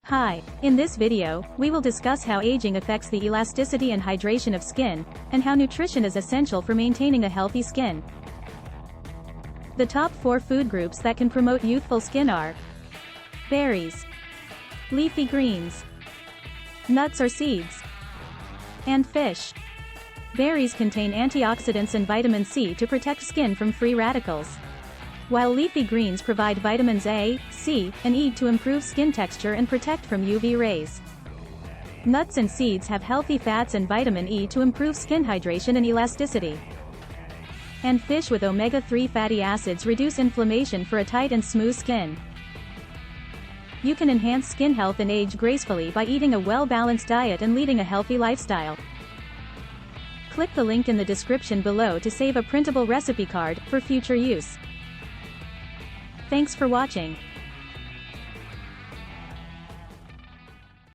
Hi, in this video, we will discuss how aging affects the elasticity and hydration of skin, and how nutrition is essential for maintaining a healthy skin. The top 4 food groups that can promote youthful skin are berries, leafy greens, nuts or seeds, and fish. Berries contain antioxidants and vitamin C to protect skin from free radicals, while leafy greens provide vitamins A, C, and E to improve skin texture and protect from UV rays. Nuts and seeds have healthy fats and vitamin E to improve skin hydration and elasticity. And fish with omega-3 fatty acids reduce inflammation for a tight and smooth skin. You can enhance skin health and age gracefully by eating a well-balanced diet and leading a healthy lifestyle. Click the link in the description below to save a printable recipe card for future use. Thanks for watching.